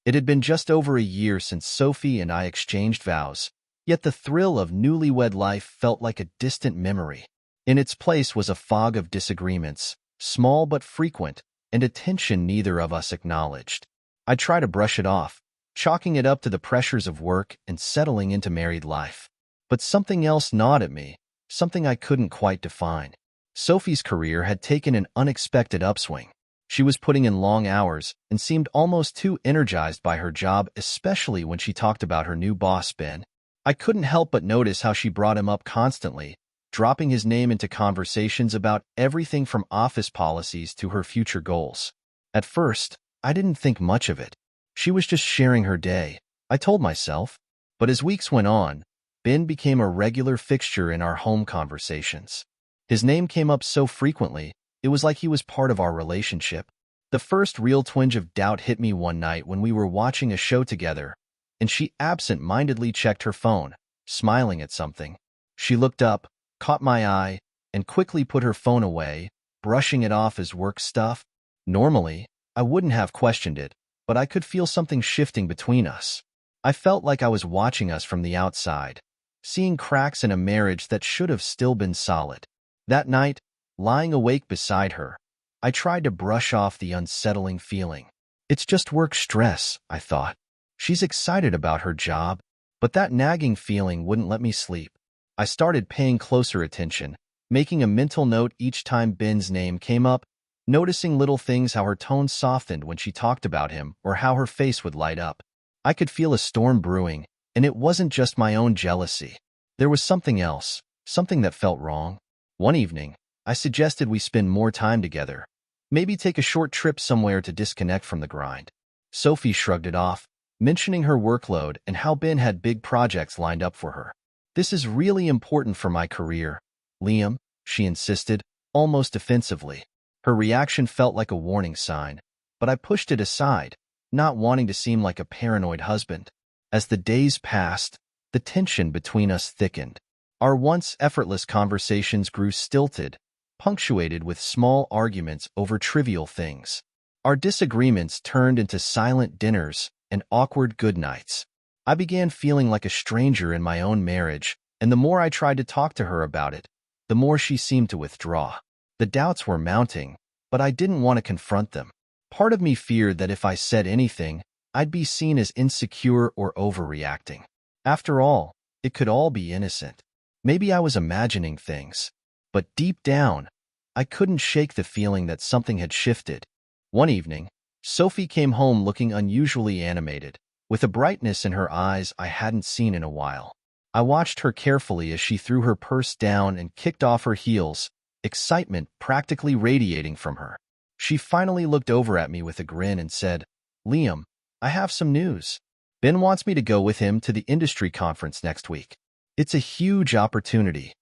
It had been just over a year since Sophie and I exchanged vows, yet the thrill of newlywed life felt like a distant memory. In its place was a fog of disagreements, small but frequent, and a tension neither of us acknowledged. I tried to brush it off, chalking it up to the pressures of work and settling into married life. But something else gnawed at me, something I couldn't quite define. Sophie's career had taken an unexpected upswing. She was putting in long hours and seemed almost too energized by her job, especially when she talked about her new boss, Ben. I couldn't help but notice how she brought him up constantly, dropping his name into conversations about everything from office policies to her future goals. At first, I didn't think much of it. She was just sharing her day, I told myself. But as weeks went on, Ben became a regular fixture in our home conversations. His name came up so frequently, it was like he was part of our relationship. The first real twinge of doubt hit me one night when we were watching a show together, and she absent-mindedly checked her phone, smiling at something. She looked up, caught my eye, and quickly put her phone away, brushing it off as work stuff. Normally, I wouldn't have questioned it, but I could feel something shifting between us. I felt like I was watching us from the outside, seeing cracks in a marriage that should have still been solid. That night, lying awake beside her, I tried to brush off the unsettling feeling. It's just work stress, I thought. She's excited about her job, but that nagging feeling wouldn't let me sleep. I started paying closer attention, making a mental note each time Ben's name came up, noticing little things, how her tone softened when she talked about him or how her face would light up. I could feel a storm brewing, and it wasn't just my own jealousy. There was something else, something that felt wrong. One evening, I suggested we spend more time together, maybe take a short trip somewhere to disconnect from the grind. Sophie shrugged it off, mentioning her workload and how Ben had big projects lined up for her. "This is really important for my career, Liam," she insisted, almost defensively. Her reaction felt like a warning sign, but I pushed it aside, not wanting to seem like a paranoid husband. As the days passed, the tension between us thickened. Our once effortless conversations grew stilted, punctuated with small arguments over trivial things. Our disagreements turned into silent dinners and awkward goodnights. I began feeling like a stranger in my own marriage, and the more I tried to talk to her about it, the more she seemed to withdraw. The doubts were mounting, but I didn't want to confront them. Part of me feared that if I said anything, I'd be seen as insecure or overreacting. After all, it could all be innocent. Maybe I was imagining things. But deep down, I couldn't shake the feeling that something had shifted. One evening, Sophie came home looking unusually animated, with a brightness in her eyes I hadn't seen in a while. I watched her carefully as she threw her purse down and kicked off her heels, excitement practically radiating from her. She finally looked over at me with a grin and said, "Liam, I have some news. Ben wants me to go with him to the industry conference next week. It's a huge opportunity."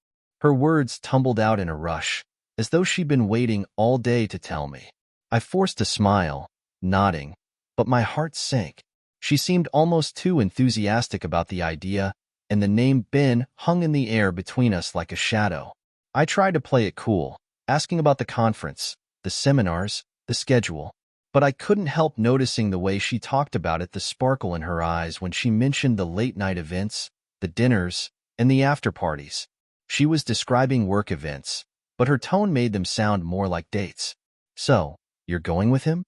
Her words tumbled out in a rush, as though she'd been waiting all day to tell me. I forced a smile, nodding, but my heart sank. She seemed almost too enthusiastic about the idea, and the name Ben hung in the air between us like a shadow. I tried to play it cool, asking about the conference, the seminars, the schedule, but I couldn't help noticing the way she talked about it, the sparkle in her eyes when she mentioned the late-night events, the dinners, and the after-parties. She was describing work events, but her tone made them sound more like dates. "So, you're going with him?"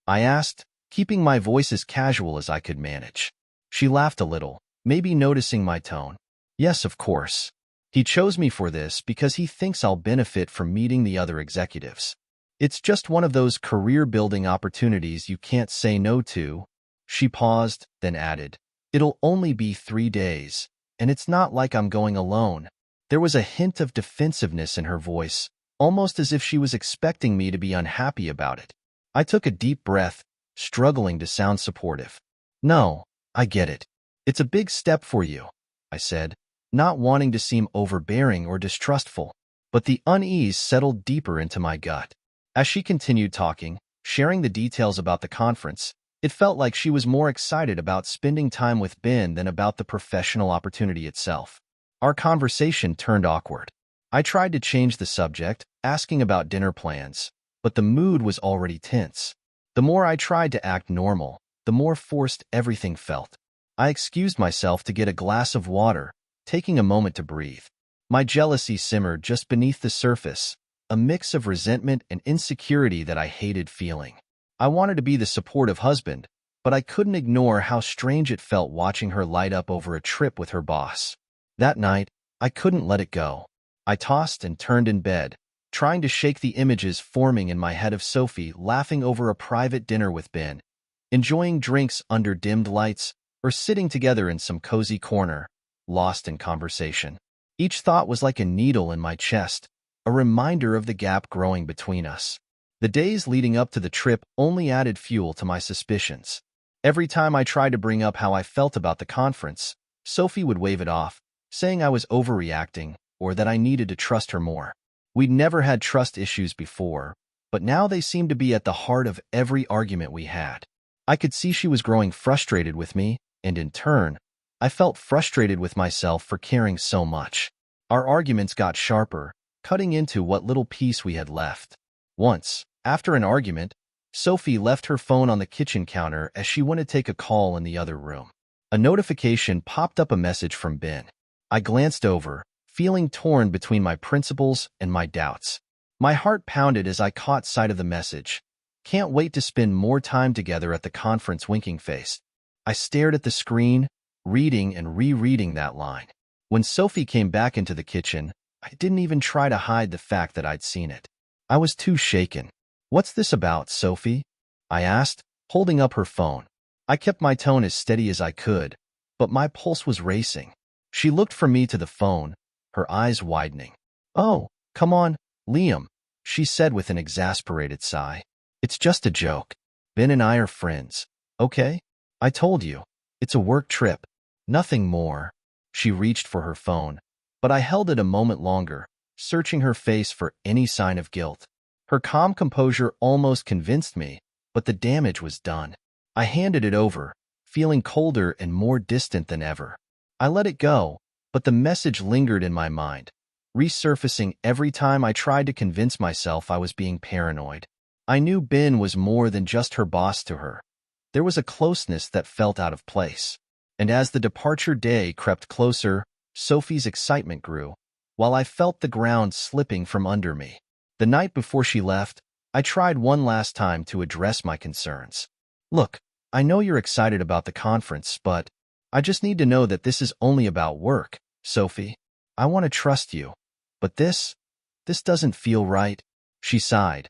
I asked, keeping my voice as casual as I could manage. She laughed a little, maybe noticing my tone. "Yes, of course. He chose me for this because he thinks I'll benefit from meeting the other executives. It's just one of those career-building opportunities you can't say no to." She paused, then added, "It'll only be 3 days, and it's not like I'm going alone." There was a hint of defensiveness in her voice, almost as if she was expecting me to be unhappy about it. I took a deep breath, struggling to sound supportive. "No, I get it. It's a big step for you," I said, not wanting to seem overbearing or distrustful, but the unease settled deeper into my gut. As she continued talking, sharing the details about the conference, it felt like she was more excited about spending time with Ben than about the professional opportunity itself. Our conversation turned awkward. I tried to change the subject, asking about dinner plans, but the mood was already tense. The more I tried to act normal, the more forced everything felt. I excused myself to get a glass of water, taking a moment to breathe. My jealousy simmered just beneath the surface, a mix of resentment and insecurity that I hated feeling. I wanted to be the supportive husband, but I couldn't ignore how strange it felt watching her light up over a trip with her boss. That night, I couldn't let it go. I tossed and turned in bed, trying to shake the images forming in my head of Sophie laughing over a private dinner with Ben, enjoying drinks under dimmed lights, or sitting together in some cozy corner, lost in conversation. Each thought was like a needle in my chest, a reminder of the gap growing between us. The days leading up to the trip only added fuel to my suspicions. Every time I tried to bring up how I felt about the conference, Sophie would wave it off, saying I was overreacting or that I needed to trust her more. We'd never had trust issues before, but now they seemed to be at the heart of every argument we had. I could see she was growing frustrated with me, and in turn, I felt frustrated with myself for caring so much. Our arguments got sharper, cutting into what little peace we had left. Once, after an argument, Sophie left her phone on the kitchen counter as she went to take a call in the other room. A notification popped up, a message from Ben. I glanced over, feeling torn between my principles and my doubts. My heart pounded as I caught sight of the message. Can't wait to spend more time together at the conference, winking face. I stared at the screen, reading and rereading that line. When Sophie came back into the kitchen, I didn't even try to hide the fact that I'd seen it. I was too shaken. "What's this about, Sophie?" I asked, holding up her phone. I kept my tone as steady as I could, but my pulse was racing. She looked from me to the phone, her eyes widening. "Oh, come on, Liam," she said with an exasperated sigh. "It's just a joke. Ben and I are friends, okay? I told you, it's a work trip. Nothing more." She reached for her phone, but I held it a moment longer, searching her face for any sign of guilt. Her calm composure almost convinced me, but the damage was done. I handed it over, feeling colder and more distant than ever. I let it go, but the message lingered in my mind, resurfacing every time I tried to convince myself I was being paranoid. I knew Ben was more than just her boss to her. There was a closeness that felt out of place. And as the departure day crept closer, Sophie's excitement grew, while I felt the ground slipping from under me. The night before she left, I tried one last time to address my concerns. "Look, I know you're excited about the conference, but I just need to know that this is only about work, Sophie. I want to trust you, but this doesn't feel right." She sighed,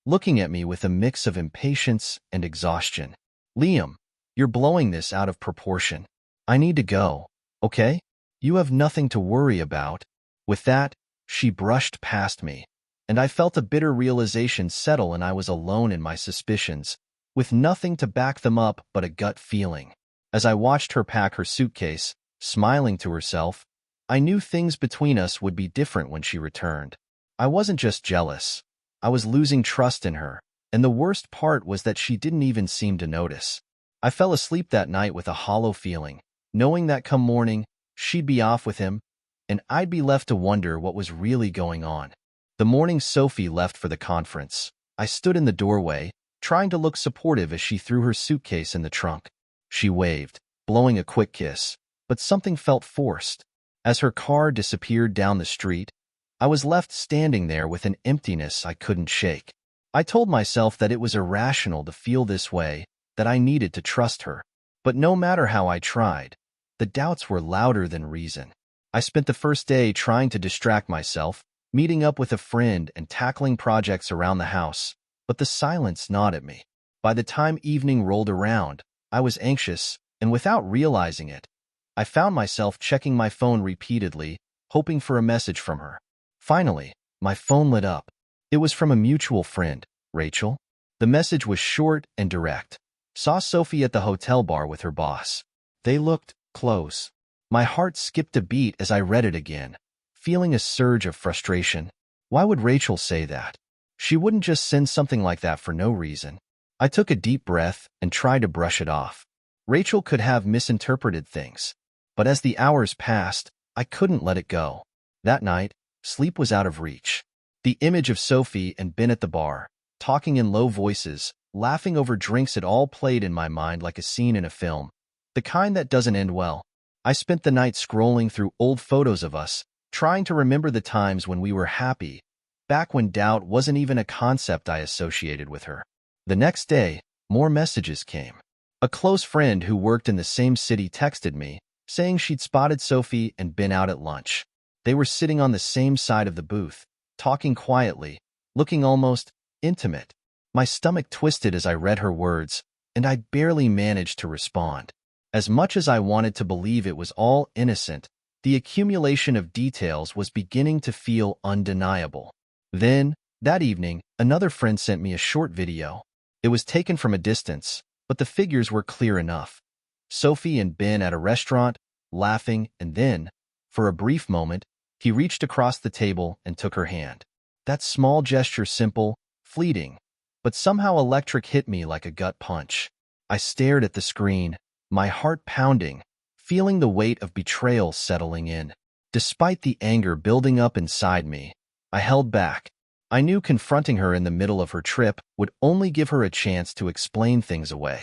looking at me with a mix of impatience and exhaustion. "Liam, you're blowing this out of proportion. I need to go, okay? You have nothing to worry about." With that, she brushed past me, and I felt a bitter realization settle, and I was alone in my suspicions, with nothing to back them up but a gut feeling. As I watched her pack her suitcase, smiling to herself, I knew things between us would be different when she returned. I wasn't just jealous. I was losing trust in her, and the worst part was that she didn't even seem to notice. I fell asleep that night with a hollow feeling, knowing that come morning, she'd be off with him, and I'd be left to wonder what was really going on. The morning Sophie left for the conference, I stood in the doorway, trying to look supportive as she threw her suitcase in the trunk. She waved, blowing a quick kiss, but something felt forced. As her car disappeared down the street, I was left standing there with an emptiness I couldn't shake. I told myself that it was irrational to feel this way, that I needed to trust her. But no matter how I tried, the doubts were louder than reason. I spent the first day trying to distract myself, meeting up with a friend and tackling projects around the house, but the silence gnawed at me. By the time evening rolled around, I was anxious, and without realizing it, I found myself checking my phone repeatedly, hoping for a message from her. Finally, my phone lit up. It was from a mutual friend, Rachel. The message was short and direct. "Saw Sophie at the hotel bar with her boss. They looked close." My heart skipped a beat as I read it again, feeling a surge of frustration. Why would Rachel say that? She wouldn't just send something like that for no reason. I took a deep breath and tried to brush it off. Rachel could have misinterpreted things, but as the hours passed, I couldn't let it go. That night, sleep was out of reach. The image of Sophie and Ben at the bar, talking in low voices, laughing over drinks. It all played in my mind like a scene in a film, the kind that doesn't end well. I spent the night scrolling through old photos of us, trying to remember the times when we were happy, back when doubt wasn't even a concept I associated with her. The next day, more messages came. A close friend who worked in the same city texted me, saying she'd spotted Sophie and been out at lunch. They were sitting on the same side of the booth, talking quietly, looking almost intimate. My stomach twisted as I read her words, and I barely managed to respond. As much as I wanted to believe it was all innocent, the accumulation of details was beginning to feel undeniable. Then, that evening, another friend sent me a short video. It was taken from a distance, but the figures were clear enough. Sophie and Ben at a restaurant, laughing, and then, for a brief moment, he reached across the table and took her hand. That small gesture, simple, fleeting, but somehow electric, hit me like a gut punch. I stared at the screen, my heart pounding, feeling the weight of betrayal settling in. Despite the anger building up inside me, I held back. I knew confronting her in the middle of her trip would only give her a chance to explain things away.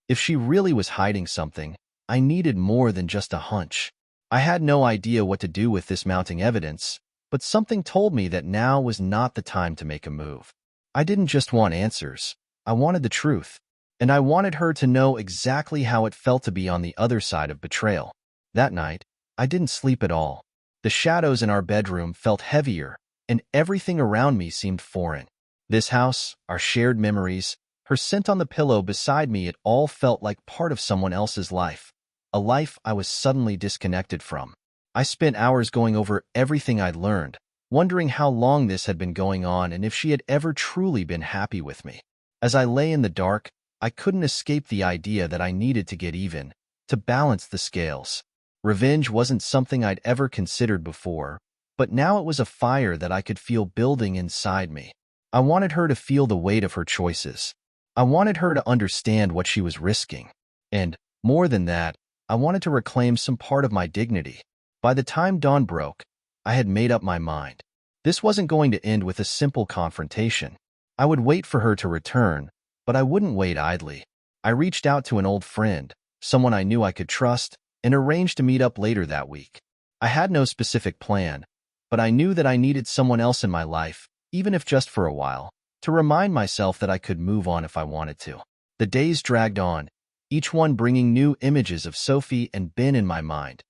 If she really was hiding something, I needed more than just a hunch. I had no idea what to do with this mounting evidence, but something told me that now was not the time to make a move. I didn't just want answers. I wanted the truth. And I wanted her to know exactly how it felt to be on the other side of betrayal. That night, I didn't sleep at all. The shadows in our bedroom felt heavier, and everything around me seemed foreign. This house, our shared memories, her scent on the pillow beside me, it all felt like part of someone else's life, a life I was suddenly disconnected from. I spent hours going over everything I'd learned, wondering how long this had been going on and if she had ever truly been happy with me. As I lay in the dark, I couldn't escape the idea that I needed to get even, to balance the scales. Revenge wasn't something I'd ever considered before, but now it was a fire that I could feel building inside me. I wanted her to feel the weight of her choices. I wanted her to understand what she was risking. And, more than that, I wanted to reclaim some part of my dignity. By the time dawn broke, I had made up my mind. This wasn't going to end with a simple confrontation. I would wait for her to return, but I wouldn't wait idly. I reached out to an old friend, someone I knew I could trust, and arranged to meet up later that week. I had no specific plan, but I knew that I needed someone else in my life, even if just for a while, to remind myself that I could move on if I wanted to. The days dragged on, each one bringing new images of Sophie and Ben in my mind,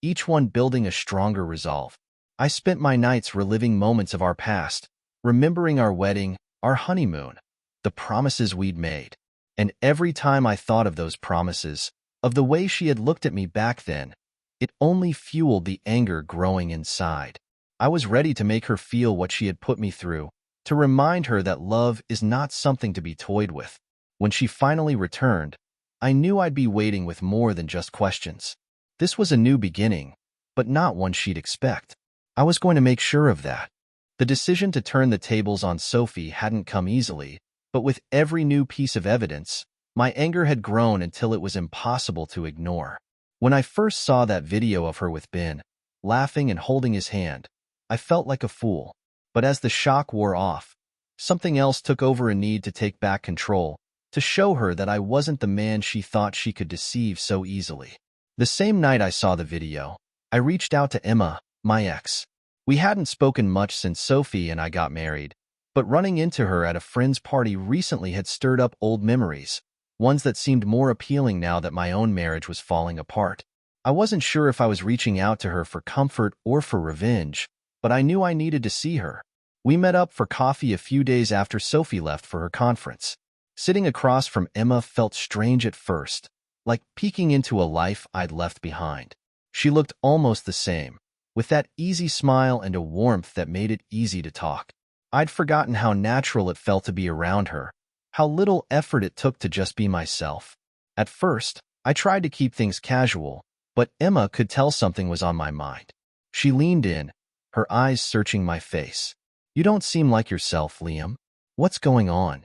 each one building a stronger resolve. I spent my nights reliving moments of our past, remembering our wedding, our honeymoon, the promises we'd made. And every time I thought of those promises, of the way she had looked at me back then, it only fueled the anger growing inside. I was ready to make her feel what she had put me through, to remind her that love is not something to be toyed with. When she finally returned, I knew I'd be waiting with more than just questions. This was a new beginning, but not one she'd expect. I was going to make sure of that. The decision to turn the tables on Sophie hadn't come easily, but with every new piece of evidence, my anger had grown until it was impossible to ignore. When I first saw that video of her with Ben, laughing and holding his hand, I felt like a fool. But as the shock wore off, something else took over, a need to take back control, to show her that I wasn't the man she thought she could deceive so easily. The same night I saw the video, I reached out to Emma, my ex. We hadn't spoken much since Sophie and I got married, but running into her at a friend's party recently had stirred up old memories, ones that seemed more appealing now that my own marriage was falling apart. I wasn't sure if I was reaching out to her for comfort or for revenge, but I knew I needed to see her. We met up for coffee a few days after Sophie left for her conference. Sitting across from Emma felt strange at first, like peeking into a life I'd left behind. She looked almost the same, with that easy smile and a warmth that made it easy to talk. I'd forgotten how natural it felt to be around her, how little effort it took to just be myself. At first, I tried to keep things casual, but Emma could tell something was on my mind. She leaned in, her eyes searching my face. "You don't seem like yourself, Liam. What's going on?"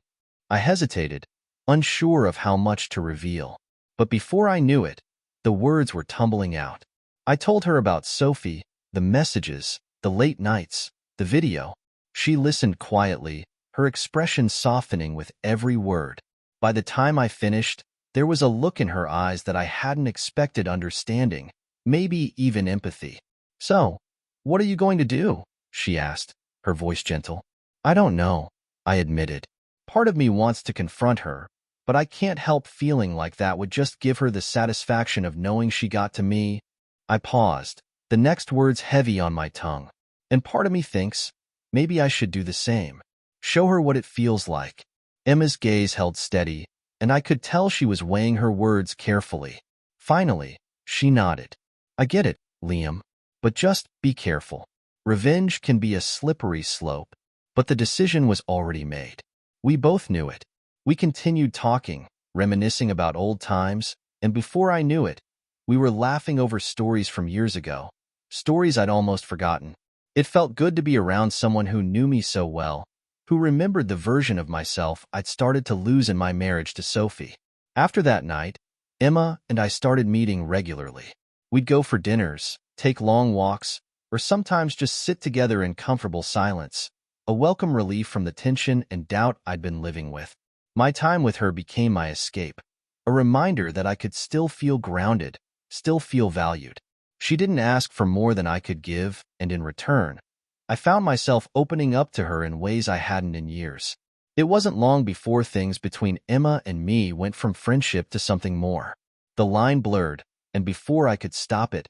I hesitated, unsure of how much to reveal. But before I knew it, the words were tumbling out. I told her about Sophie, the messages, the late nights, the video. She listened quietly, her expression softening with every word. By the time I finished, there was a look in her eyes that I hadn't expected: understanding, maybe even empathy. "So, what are you going to do?" she asked, her voice gentle. "I don't know," I admitted. Part of me wants to confront her, but I can't help feeling like that would just give her the satisfaction of knowing she got to me. I paused, the next words heavy on my tongue. And part of me thinks, maybe I should do the same. Show her what it feels like. Emma's gaze held steady, and I could tell she was weighing her words carefully. Finally, she nodded. "I get it, Liam. But just be careful. Revenge can be a slippery slope." But the decision was already made. We both knew it. We continued talking, reminiscing about old times, and before I knew it, we were laughing over stories from years ago, stories I'd almost forgotten. It felt good to be around someone who knew me so well, who remembered the version of myself I'd started to lose in my marriage to Sophie. After that night, Emma and I started meeting regularly. We'd go for dinners, take long walks, or sometimes just sit together in comfortable silence, a welcome relief from the tension and doubt I'd been living with. My time with her became my escape, a reminder that I could still feel grounded, still feel valued. She didn't ask for more than I could give, and in return, I found myself opening up to her in ways I hadn't in years. It wasn't long before things between Emma and me went from friendship to something more. The line blurred, and before I could stop it,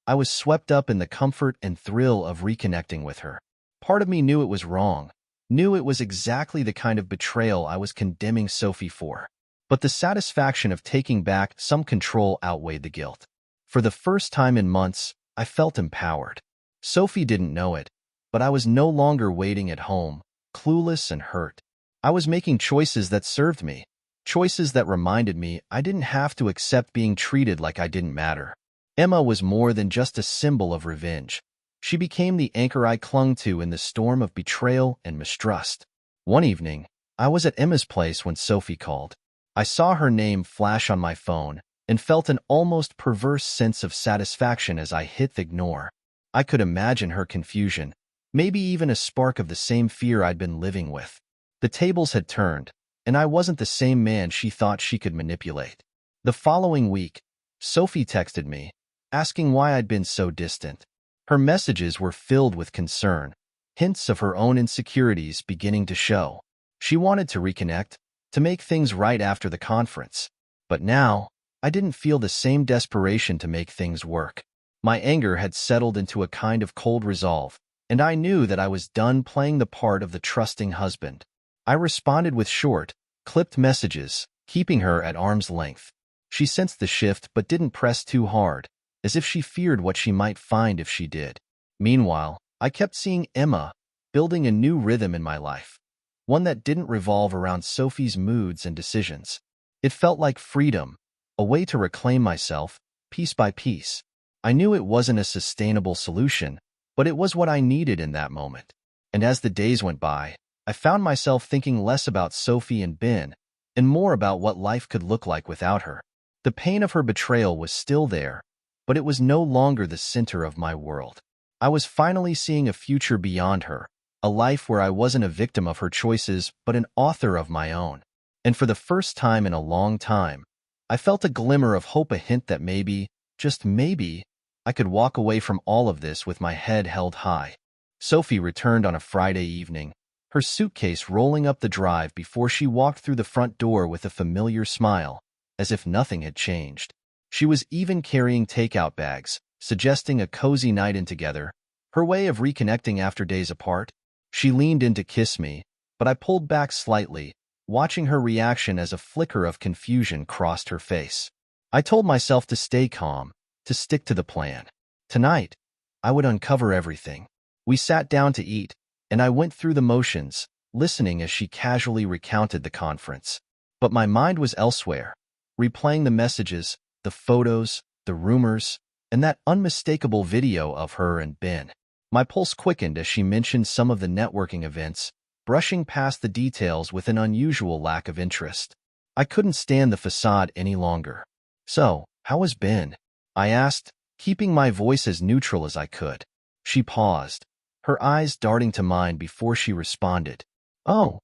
I was swept up in the comfort and thrill of reconnecting with her. Part of me knew it was wrong, knew it was exactly the kind of betrayal I was condemning Sophie for. But the satisfaction of taking back some control outweighed the guilt. For the first time in months, I felt empowered. Sophie didn't know it, but I was no longer waiting at home, clueless and hurt. I was making choices that served me, choices that reminded me I didn't have to accept being treated like I didn't matter. Emma was more than just a symbol of revenge. She became the anchor I clung to in the storm of betrayal and mistrust. One evening, I was at Emma's place when Sophie called. I saw her name flash on my phone and felt an almost perverse sense of satisfaction as I hit ignore. I could imagine her confusion, maybe even a spark of the same fear I'd been living with. The tables had turned, and I wasn't the same man she thought she could manipulate. The following week, Sophie texted me, asking why I'd been so distant. Her messages were filled with concern, hints of her own insecurities beginning to show. She wanted to reconnect, to make things right after the conference. But now, I didn't feel the same desperation to make things work. My anger had settled into a kind of cold resolve, and I knew that I was done playing the part of the trusting husband. I responded with short, clipped messages, keeping her at arm's length. She sensed the shift but didn't press too hard, as if she feared what she might find if she did. Meanwhile, I kept seeing Emma, building a new rhythm in my life, one that didn't revolve around Sophie's moods and decisions. It felt like freedom, a way to reclaim myself, piece by piece. I knew it wasn't a sustainable solution, but it was what I needed in that moment. And as the days went by, I found myself thinking less about Sophie and Ben, and more about what life could look like without her. The pain of her betrayal was still there, but it was no longer the center of my world. I was finally seeing a future beyond her, a life where I wasn't a victim of her choices, but an author of my own. And for the first time in a long time, I felt a glimmer of hope, a hint that maybe, just maybe, I could walk away from all of this with my head held high. Sophie returned on a Friday evening, her suitcase rolling up the drive before she walked through the front door with a familiar smile, as if nothing had changed. She was even carrying takeout bags, suggesting a cozy night in together, her way of reconnecting after days apart. She leaned in to kiss me, but I pulled back slightly, watching her reaction as a flicker of confusion crossed her face. I told myself to stay calm, to stick to the plan. Tonight, I would uncover everything. We sat down to eat, and I went through the motions, listening as she casually recounted the conference. But my mind was elsewhere, replaying the messages, the photos, the rumors, and that unmistakable video of her and Ben. My pulse quickened as she mentioned some of the networking events, brushing past the details with an unusual lack of interest. I couldn't stand the facade any longer. "So, how was Ben?" I asked, keeping my voice as neutral as I could. She paused, her eyes darting to mine before she responded. "Oh,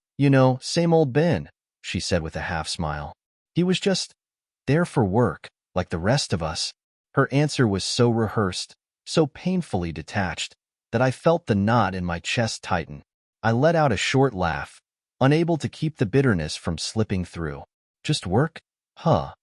same old Ben. she said with a half-smile. He was just there for work, like the rest of us. Her answer was so rehearsed, so painfully detached, that I felt the knot in my chest tighten. I let out a short laugh, unable to keep the bitterness from slipping through. Just work? Huh.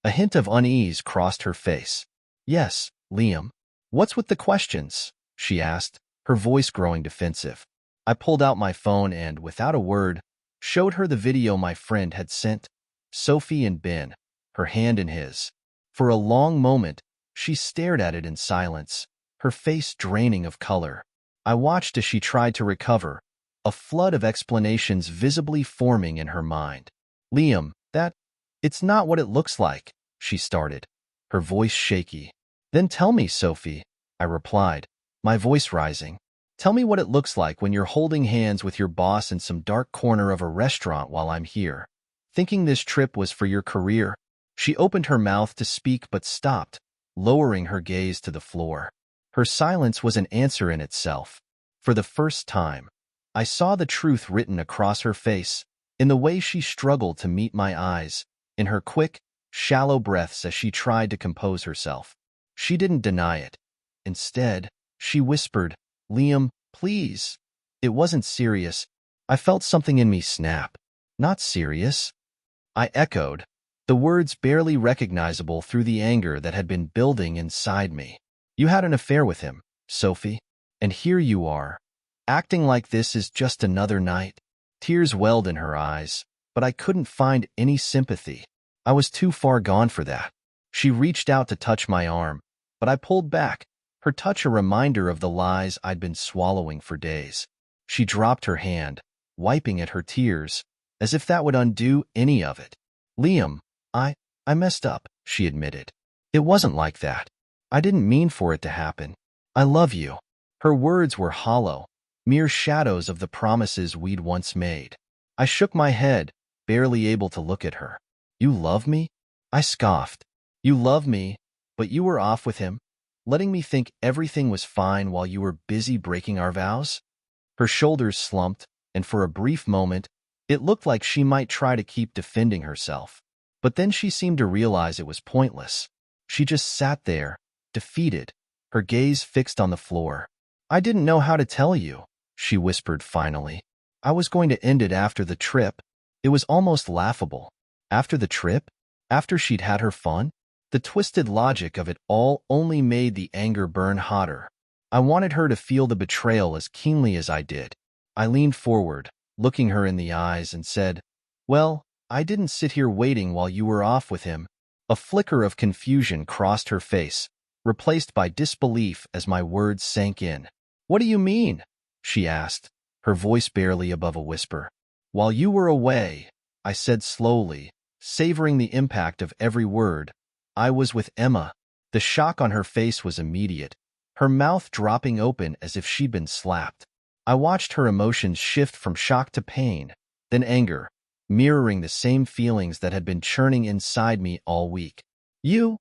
A hint of unease crossed her face. Yes, Liam. What's with the questions? She asked, her voice growing defensive. I pulled out my phone and, without a word, showed her the video my friend had sent, Sophie and Ben, her hand in his. For a long moment, she stared at it in silence, her face draining of color. I watched as she tried to recover, a flood of explanations visibly forming in her mind. Liam, it's not what it looks like, she started, her voice shaky. Then tell me, Sophie, I replied, my voice rising. Tell me what it looks like when you're holding hands with your boss in some dark corner of a restaurant while I'm here. Thinking this trip was for your career? She opened her mouth to speak but stopped, lowering her gaze to the floor. Her silence was an answer in itself. For the first time, I saw the truth written across her face, in the way she struggled to meet my eyes, in her quick, shallow breaths as she tried to compose herself. She didn't deny it. Instead, she whispered, Liam, please. It wasn't serious. I felt something in me snap. Not serious? I echoed, the words barely recognizable through the anger that had been building inside me. You had an affair with him, Sophie, and here you are, acting like this is just another night. Tears welled in her eyes, but I couldn't find any sympathy. I was too far gone for that. She reached out to touch my arm, but I pulled back, her touch a reminder of the lies I'd been swallowing for days. She dropped her hand, wiping at her tears, as if that would undo any of it. Liam, I messed up, she admitted. It wasn't like that. I didn't mean for it to happen. I love you. Her words were hollow, mere shadows of the promises we'd once made. I shook my head, barely able to look at her. You love me? I scoffed. You love me, but you were off with him, letting me think everything was fine while you were busy breaking our vows? Her shoulders slumped, and for a brief moment, it looked like she might try to keep defending herself. But then she seemed to realize it was pointless. She just sat there, defeated, her gaze fixed on the floor. I didn't know how to tell you, she whispered finally. I was going to end it after the trip. It was almost laughable. After the trip? After she'd had her fun? The twisted logic of it all only made the anger burn hotter. I wanted her to feel the betrayal as keenly as I did. I leaned forward, looking her in the eyes, and said, Well, I didn't sit here waiting while you were off with him. A flicker of confusion crossed her face, replaced by disbelief as my words sank in. What do you mean? She asked, her voice barely above a whisper. While you were away, I said slowly, savoring the impact of every word, I was with Emma. The shock on her face was immediate, her mouth dropping open as if she'd been slapped. I watched her emotions shift from shock to pain, then anger, mirroring the same feelings that had been churning inside me all week. You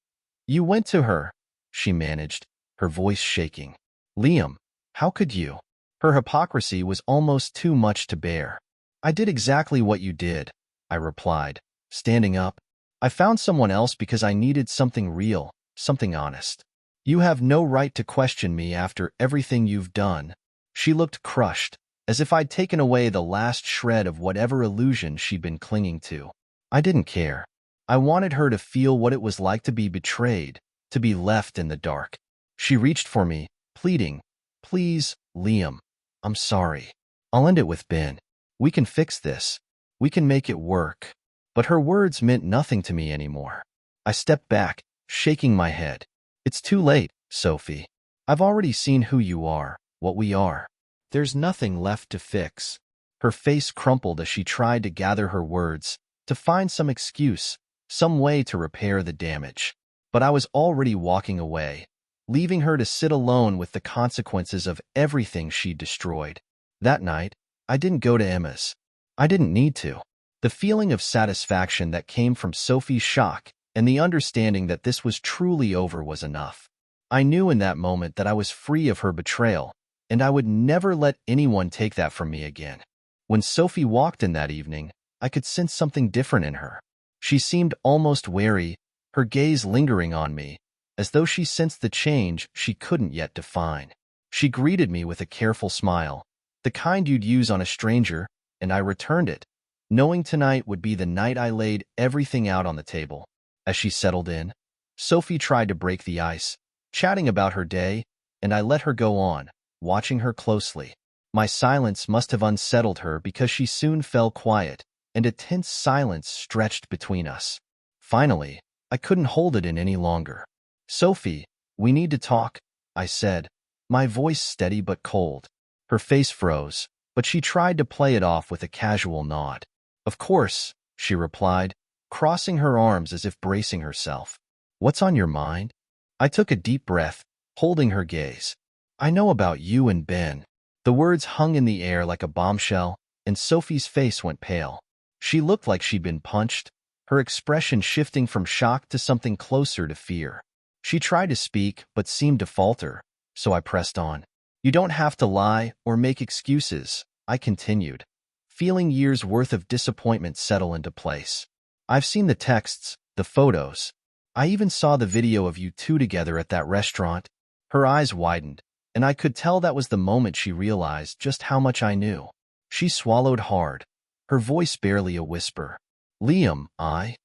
went to her, she managed, her voice shaking. Liam, how could you? Her hypocrisy was almost too much to bear. I did exactly what you did, I replied, standing up. I found someone else because I needed something real, something honest. You have no right to question me after everything you've done. She looked crushed, as if I'd taken away the last shred of whatever illusion she'd been clinging to. I didn't care. I wanted her to feel what it was like to be betrayed, to be left in the dark. She reached for me, pleading, Please, Liam, I'm sorry. I'll end it with Ben. We can fix this. We can make it work. But her words meant nothing to me anymore. I stepped back, shaking my head. It's too late, Sophie. I've already seen who you are, what we are. There's nothing left to fix. Her face crumpled as she tried to gather her words, to find some excuse, some way to repair the damage. But I was already walking away, leaving her to sit alone with the consequences of everything she'd destroyed. That night, I didn't go to Emma's. I didn't need to. The feeling of satisfaction that came from Sophie's shock and the understanding that this was truly over was enough. I knew in that moment that I was free of her betrayal, and I would never let anyone take that from me again. When Sophie walked in that evening, I could sense something different in her. She seemed almost wary, her gaze lingering on me, as though she sensed the change she couldn't yet define. She greeted me with a careful smile, the kind you'd use on a stranger, and I returned it, knowing tonight would be the night I laid everything out on the table. As she settled in, Sophie tried to break the ice, chatting about her day, and I let her go on, watching her closely. My silence must have unsettled her because she soon fell quiet, and a tense silence stretched between us. Finally, I couldn't hold it in any longer. "Sophie, we need to talk," I said, my voice steady but cold. Her face froze, but she tried to play it off with a casual nod. "Of course," she replied, crossing her arms as if bracing herself. "What's on your mind?" I took a deep breath, holding her gaze. "I know about you and Ben." The words hung in the air like a bombshell, and Sophie's face went pale. She looked like she'd been punched, her expression shifting from shock to something closer to fear. She tried to speak, but seemed to falter, so I pressed on. "You don't have to lie or make excuses," I continued, feeling years' worth of disappointment settle into place. "I've seen the texts, the photos. I even saw the video of you two together at that restaurant." Her eyes widened, and I could tell that was the moment she realized just how much I knew. She swallowed hard, her voice barely a whisper. "Liam, I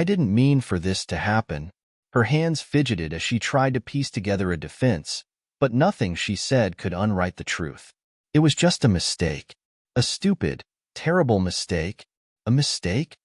didn't mean for this to happen." Her hands fidgeted as she tried to piece together a defense, but nothing she said could unwrite the truth. "It was just a mistake. A stupid, terrible mistake." "A mistake?"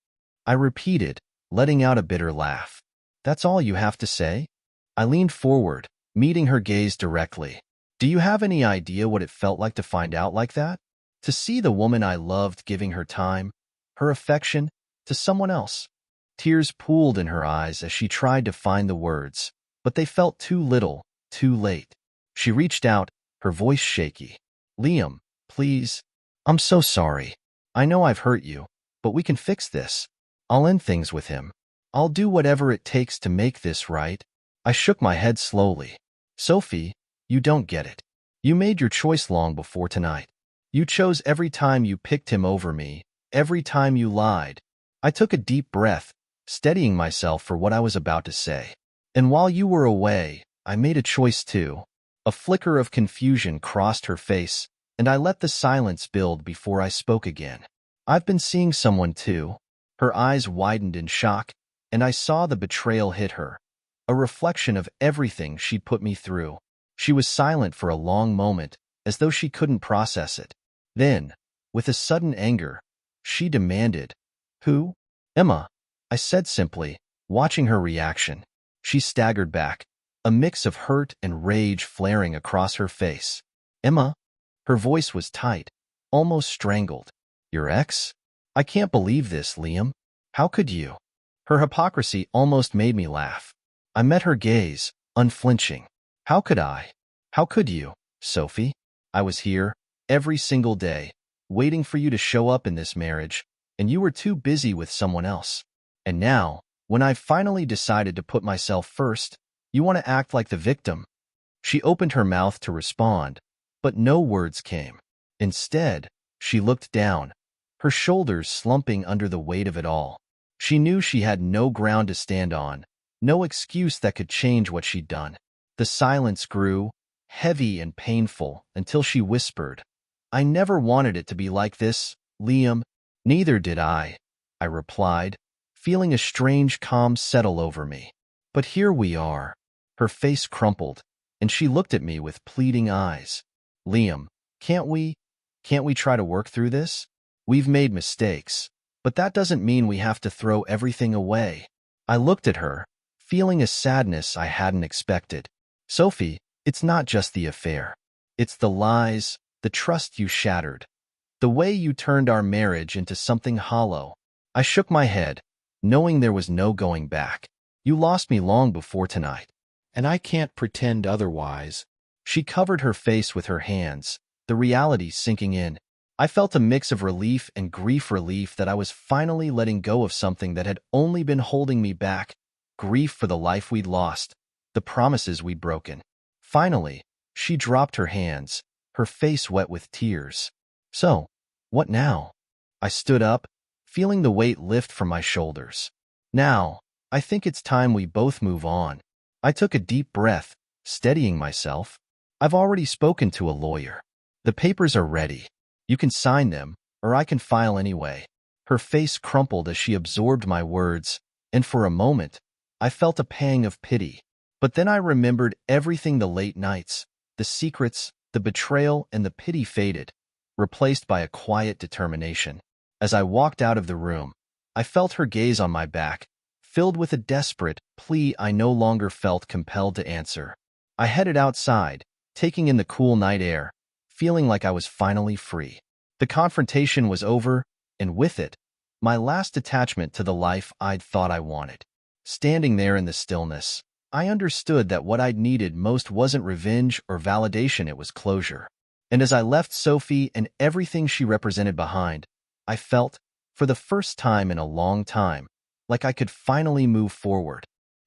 I repeated, letting out a bitter laugh. "That's all you have to say?" I leaned forward, meeting her gaze directly. "Do you have any idea what it felt like to find out like that? To see the woman I loved giving her time, her affection, to someone else?" Tears pooled in her eyes as she tried to find the words, but they felt too little, too late. She reached out, her voice shaky. "Liam, please. I'm so sorry. I know I've hurt you, but we can fix this. I'll end things with him. I'll do whatever it takes to make this right." I shook my head slowly. "Sophie, you don't get it. You made your choice long before tonight. You chose every time you picked him over me, every time you lied." I took a deep breath, steadying myself for what I was about to say. "And while you were away, I made a choice too." A flicker of confusion crossed her face, and I let the silence build before I spoke again. "I've been seeing someone too." Her eyes widened in shock, and I saw the betrayal hit her, a reflection of everything she'd put me through. She was silent for a long moment, as though she couldn't process it. Then, with a sudden anger, she demanded, "Who?" "Emma," I said simply, watching her reaction. She staggered back, a mix of hurt and rage flaring across her face. "Emma?" Her voice was tight, almost strangled. "Your ex?" "I can't believe this, Liam. How could you?" Her hypocrisy almost made me laugh. I met her gaze, unflinching. "How could I? How could you, Sophie? I was here, every single day, waiting for you to show up in this marriage, and you were too busy with someone else. And now, when I've finally decided to put myself first, you want to act like the victim." She opened her mouth to respond, but no words came. Instead, she looked down, her shoulders slumping under the weight of it all. She knew she had no ground to stand on, no excuse that could change what she'd done. The silence grew, heavy and painful, until she whispered, "I never wanted it to be like this, Liam." "Neither did I," I replied, feeling a strange calm settle over me. "But here we are." Her face crumpled, and she looked at me with pleading eyes. "Liam, can't we try to work through this? We've made mistakes, but that doesn't mean we have to throw everything away." I looked at her, feeling a sadness I hadn't expected. "Sophie, it's not just the affair. It's the lies, the trust you shattered, the way you turned our marriage into something hollow." I shook my head, knowing there was no going back. "You lost me long before tonight, and I can't pretend otherwise." She covered her face with her hands, the reality sinking in. I felt a mix of relief and grief that I was finally letting go of something that had only been holding me back. Grief for the life we'd lost, the promises we'd broken. Finally, she dropped her hands, her face wet with tears. "So, what now?" I stood up, feeling the weight lift from my shoulders. Now, I think it's time we both move on. I took a deep breath, steadying myself. I've already spoken to a lawyer. The papers are ready. You can sign them, or I can file anyway. Her face crumpled as she absorbed my words, and for a moment, I felt a pang of pity. But then I remembered everything: the late nights, the secrets, the betrayal, and the pity faded, replaced by a quiet determination. As I walked out of the room, I felt her gaze on my back, filled with a desperate plea I no longer felt compelled to answer. I headed outside, taking in the cool night air, feeling like I was finally free. The confrontation was over, and with it, my last attachment to the life I'd thought I wanted. Standing there in the stillness, I understood that what I'd needed most wasn't revenge or validation, it was closure. And as I left Sophie and everything she represented behind, I felt, for the first time in a long time, like I could finally move forward.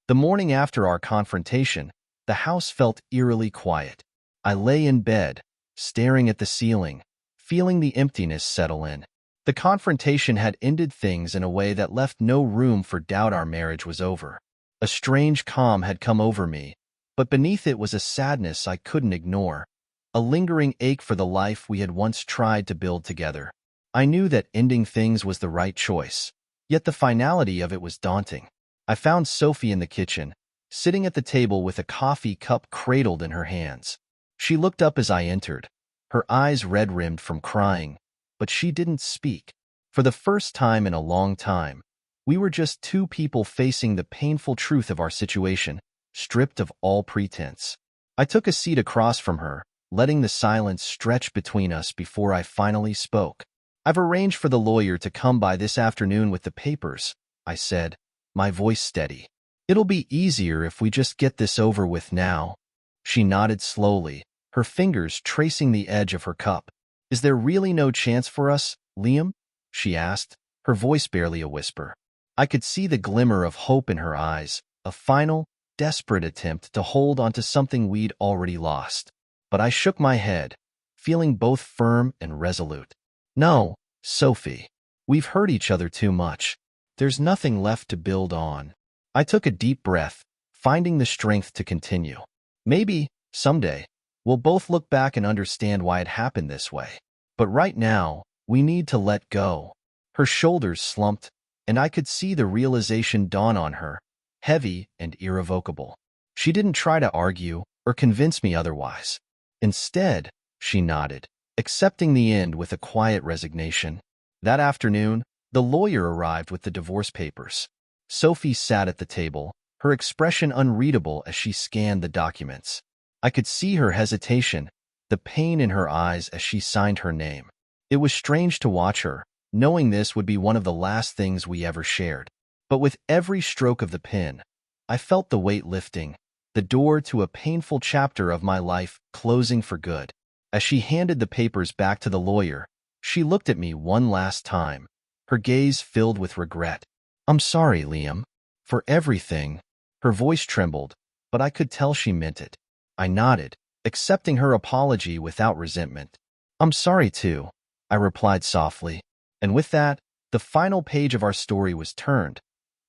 The morning after our confrontation, the house felt eerily quiet. I lay in bed, staring at the ceiling, feeling the emptiness settle in. The confrontation had ended things in a way that left no room for doubt. Our marriage was over. A strange calm had come over me, but beneath it was a sadness I couldn't ignore, a lingering ache for the life we had once tried to build together. I knew that ending things was the right choice, yet the finality of it was daunting. I found Sophie in the kitchen, sitting at the table with a coffee cup cradled in her hands. She looked up as I entered, her eyes red-rimmed from crying, but she didn't speak. For the first time in a long time, we were just two people facing the painful truth of our situation, stripped of all pretense. I took a seat across from her, letting the silence stretch between us before I finally spoke. "I've arranged for the lawyer to come by this afternoon with the papers," I said, my voice steady. "It'll be easier if we just get this over with now." She nodded slowly, her fingers tracing the edge of her cup. "Is there really no chance for us, Liam?" she asked, her voice barely a whisper. I could see the glimmer of hope in her eyes, a final, desperate attempt to hold onto something we'd already lost. But I shook my head, feeling both firm and resolute. "No, Sophie. We've hurt each other too much. There's nothing left to build on." I took a deep breath, finding the strength to continue. "Maybe, someday, we'll both look back and understand why it happened this way. But right now, we need to let go." Her shoulders slumped, and I could see the realization dawn on her, heavy and irrevocable. She didn't try to argue or convince me otherwise. Instead, she nodded, accepting the end with a quiet resignation. That afternoon, the lawyer arrived with the divorce papers. Sophie sat at the table, her expression unreadable as she scanned the documents. I could see her hesitation, the pain in her eyes as she signed her name. It was strange to watch her, knowing this would be one of the last things we ever shared. But with every stroke of the pen, I felt the weight lifting, the door to a painful chapter of my life closing for good. As she handed the papers back to the lawyer, she looked at me one last time, her gaze filled with regret. "I'm sorry, Liam, for everything." Her voice trembled, but I could tell she meant it. I nodded, accepting her apology without resentment. "I'm sorry too," I replied softly. And with that, the final page of our story was turned,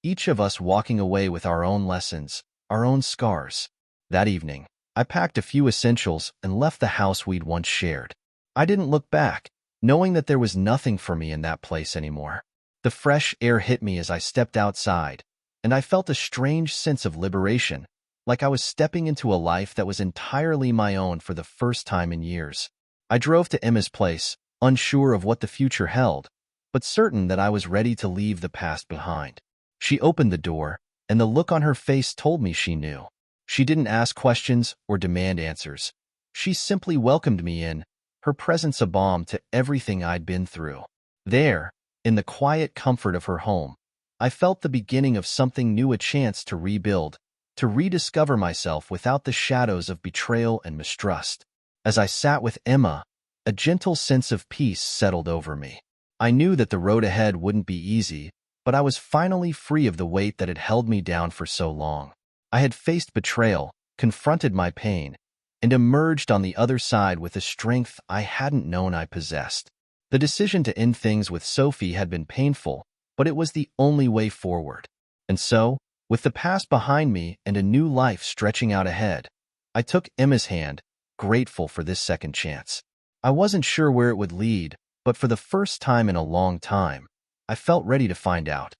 each of us walking away with our own lessons, our own scars. That evening, I packed a few essentials and left the house we'd once shared. I didn't look back, knowing that there was nothing for me in that place anymore. The fresh air hit me as I stepped outside, and I felt a strange sense of liberation, like I was stepping into a life that was entirely my own for the first time in years. I drove to Emma's place, unsure of what the future held, but certain that I was ready to leave the past behind. She opened the door, and the look on her face told me she knew. She didn't ask questions or demand answers. She simply welcomed me in, her presence a balm to everything I'd been through. There, in the quiet comfort of her home, I felt the beginning of something new, a chance to rebuild, to rediscover myself without the shadows of betrayal and mistrust. As I sat with Emma, a gentle sense of peace settled over me. I knew that the road ahead wouldn't be easy, but I was finally free of the weight that had held me down for so long. I had faced betrayal, confronted my pain, and emerged on the other side with a strength I hadn't known I possessed. The decision to end things with Sophie had been painful, but it was the only way forward. And so, with the past behind me and a new life stretching out ahead, I took Emma's hand, grateful for this second chance. I wasn't sure where it would lead, but for the first time in a long time, I felt ready to find out.